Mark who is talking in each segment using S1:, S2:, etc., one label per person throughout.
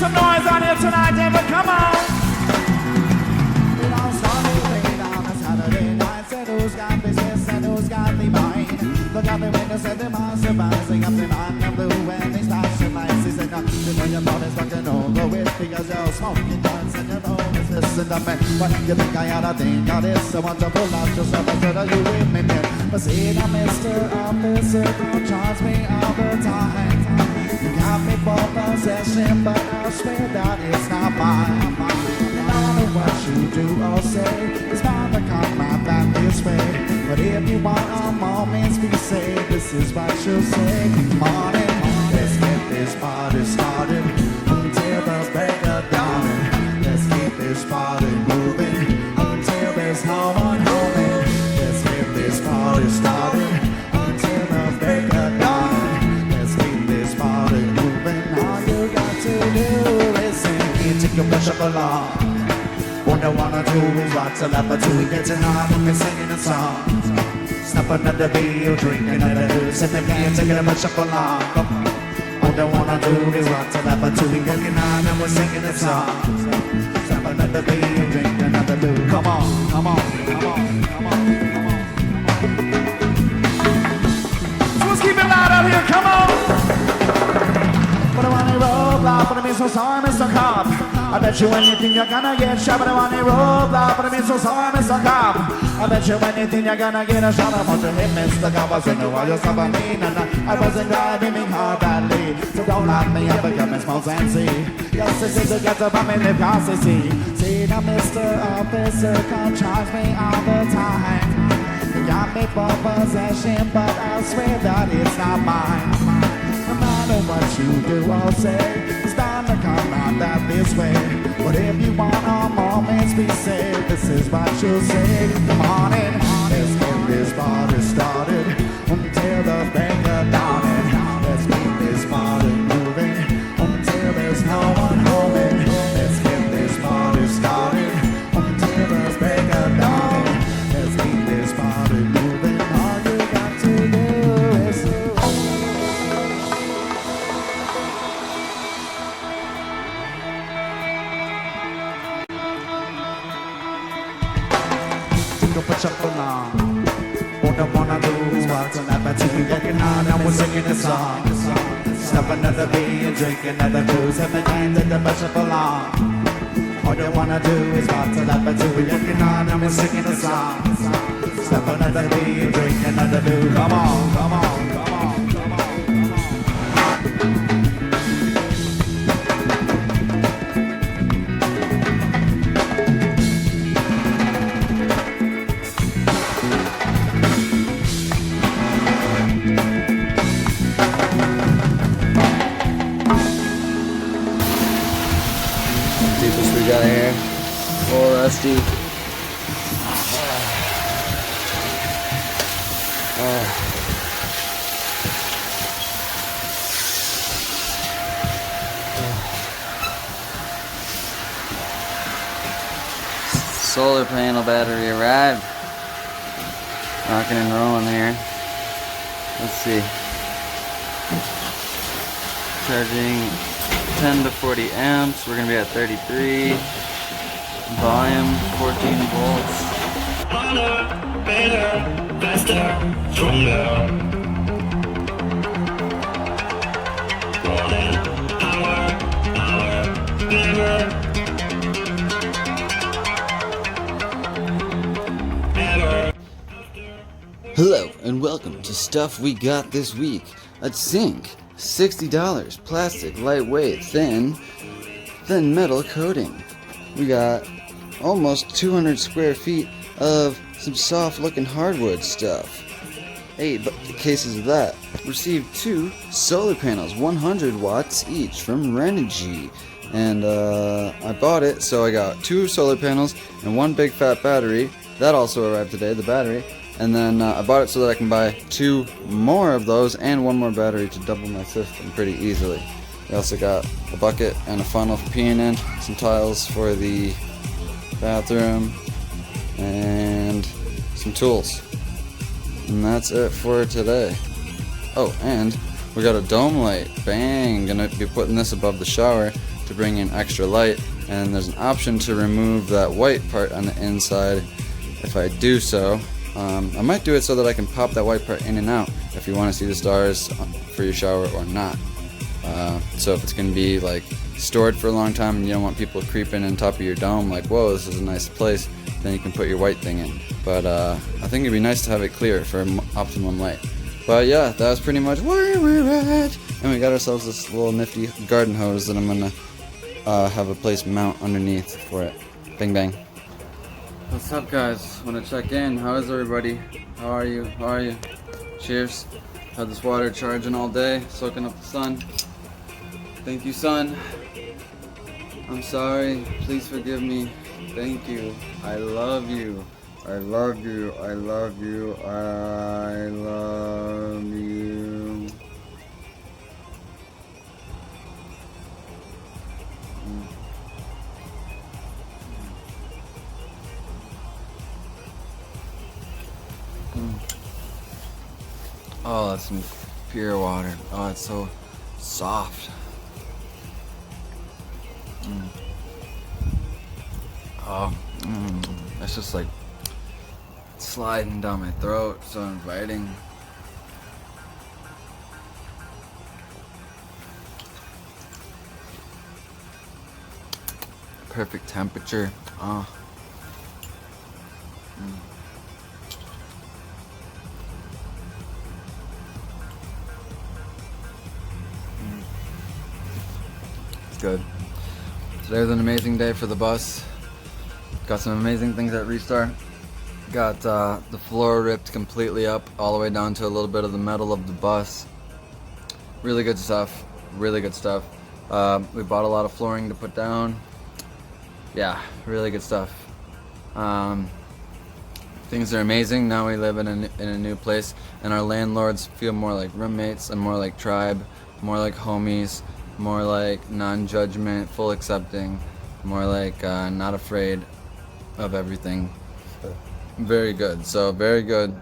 S1: some noise on here tonight, David, come on. It all started late on a Saturday night. Said who's got business and who's got the mind. Look out the window, said they must survive. Sing up the man in blue when they start to lights. He said, no, you know your body's fucking over with because you're smoking guns and you know it's listen to me. But you think I had a thing of this, so want to pull out yourself and tell you with me then. But see, now Mr. Officer, don't charge me all the time. You got me for possession, but I swear that it's not mine. No matter what you do or say, it's bound to come out back this way. But if you want a moment's be saved, this is what you'll say. Good morning, let's get this party started until the break of dawn. Let's keep this party moving until there's no one home. Let's get this party started until the break of dawn. Let's keep this party moving. All you got to do is sing, take your push up along. What I wanna do is watch a lap or two, getting on and singing a song. Snap another beer, drink another booze, sit again, take a push up along. What I wanna do is watch a lap or two, getting on and we're singing a song. Snap another beer, drink another booze. Come on, come on, come on, come on, come on. So let's keep it loud out here, come on. But I wanna roll out, but I mean so sorry, Mr. Cop. I bet you anything you're gonna get shot, but I want to roll out, but I mean so sorry, Mr. Cop. I bet you anything you're gonna get a shot. I want to hit Mr. Cop. I said no, I just have a mean, and I wasn't driving hard badly. So don't lock me up again, Miss Mose and see. Yes, this is a get up, I'm in the car, see. See now, Mr. Officer, come charge me all the time. You got me for possession, but I swear that it's not mine. No matter what you do or say, it's bound to come out that this way. But if you want a moment's be saved, this is what you'll say. Good morning, let's get this party started until the break of dawn. Let's keep this party moving until there's no one home. Let's get this party started until the break of dawn. Let's keep this party moving. All you got to do is push up along. What I wanna do is walk on that battery, getting on and we're singing a song. Snap another beer, drink another booze, have a time to push up along. All you wanna do is walk on that battery, getting on and we're singing a song. Snap another beer, drink another booze. Come on, come on, come on, come on, come on.
S2: Got here, full rusty. Solar panel battery arrived. Rocking and rolling here. Let's see. Charging 10 to 40 amps. We're gonna be at 33. Volume 14 volts.
S3: Harder, better, faster, stronger. More than power, never, ever.
S2: Hello and welcome to Stuff We Got This Week. A sink, $60, plastic, lightweight, thin metal coating. We got almost 200 square feet of some soft looking hardwood stuff. 8 cases of that. Received 2 solar panels, 100 watts each from Renogy. And I bought it, so I got 2 solar panels and 1 big fat battery. That also arrived today, the battery. And then I bought it so that I can buy 2 more of those and 1 more battery to double my system pretty easily. We also got a bucket and a funnel for peeing in, some tiles for the bathroom, and some tools. And that's it for today. Oh, and we got a dome light. Bang! Gonna be putting this above the shower to bring in extra light, and there's an option to remove that white part on the inside. If I do so, I might do it so that I can pop that white part in and out if you want to see the stars for your shower or not. So if it's going to be like stored for a long time and you don't want people creeping on top of your dome like, whoa, this is a nice place, then you can put your white thing in. But I think it'd be nice to have it clear for optimum light. But yeah, that was pretty much where we're at. And we got ourselves this little nifty garden hose that I'm going to have a place mount underneath for it. Bang bang. What's up, guys? Want to check in. How is everybody? How are you? How are you? Cheers. Had this water charging all day, soaking up the sun. Thank you, sun. I'm sorry. Please forgive me. Thank you. I love you. I love you. I love you. I love you. Oh, that's some pure water. Oh, it's so soft. Oh, it's just like sliding down my throat, so inviting. Perfect temperature. Oh. It's good. Today was an amazing day for the bus. Got some amazing things at Restart. Got the floor ripped completely up all the way down to a little bit of the metal of the bus. Really good stuff. Really good stuff. We bought a lot of flooring to put down. Yeah, really good stuff. Things are amazing. Now we live in a new place, and our landlords feel more like roommates and more like tribe, more like homies, more like non-judgment, full accepting, more like not afraid of everything. Very good. So very good.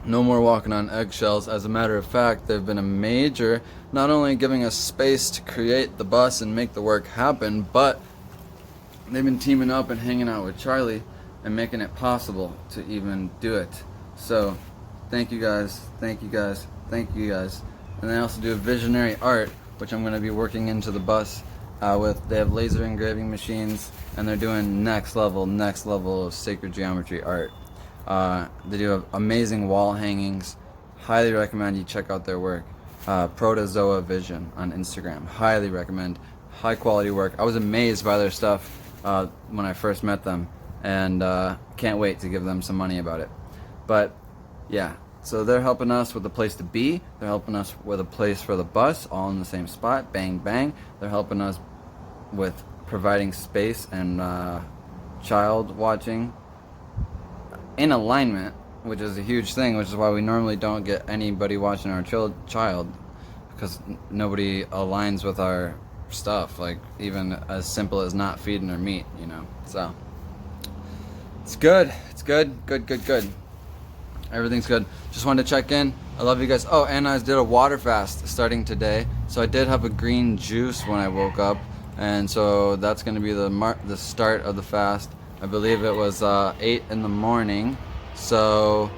S2: No more walking on eggshells. As a matter of fact, they've been a major, not only giving us space to create the bus and make the work happen, but they've been teaming up and hanging out with Charlie and making it possible to even do it. So thank you guys, thank you guys, thank you guys. And they also do visionary art, which I'm going to be working into the bus with. They have laser engraving machines, and they're doing next level of sacred geometry art. They do have amazing wall hangings. Highly recommend you check out their work. PROTAZOA Vision on Instagram. Highly recommend. High quality work. I was amazed by their stuff when I first met them, and can't wait to give them some money about it. But yeah, so they're helping us with a place to be. They're helping us with a place for the bus, all in the same spot. Bang bang. They're helping us with providing space and child watching in alignment, which is a huge thing, which is why we normally don't get anybody watching our child, because nobody aligns with our stuff, like even as simple as not feeding her meat, you know. So it's good. It's good. Everything's good. Just wanted to check in. I love you guys. Oh, and I did a water fast starting today, so I did have a green juice when I woke up, and so that's going to be the start of the fast. I believe it was 8 in the morning, so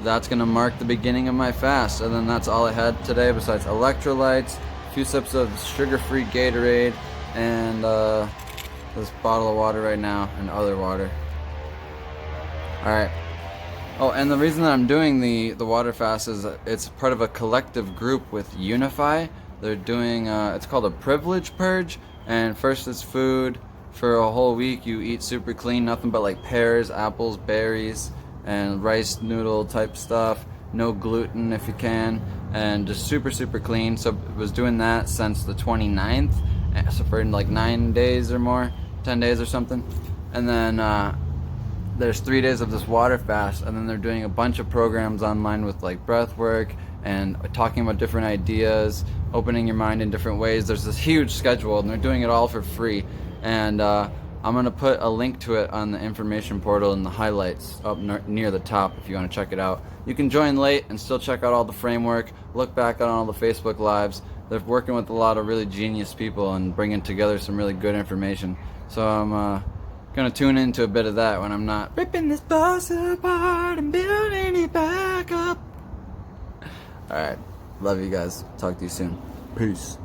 S2: that's going to mark the beginning of my fast. And then that's all I had today besides electrolytes, a few sips of sugar-free Gatorade, and this bottle of water right now, and other water. Alright. Oh, and the reason that I'm doing the water fast is it's part of a collective group with UNIFY. They're doing, it's called a privilege purge, and first it's food. For a whole week you eat super clean, nothing but like pears, apples, berries, and rice noodle type stuff. No gluten if you can, and just super clean. So I was doing that since the 29th, so for like 9 days or more, 10 days or something. And then there's 3 days of this water fast, and then they're doing a bunch of programs online with like breath work and talking about different ideas, opening your mind in different ways. There's this huge schedule, and they're doing it all for free. And I'm going to put a link to it on the information portal in the highlights up near the top if you want to check it out. You can join late and still check out all the framework, look back on all the Facebook Lives. They're working with a lot of really genius people and bringing together some really good information. So I'm going to tune into a bit of that when I'm not ripping this bus apart and building it back up. Alright, love you guys. Talk to you soon. Peace.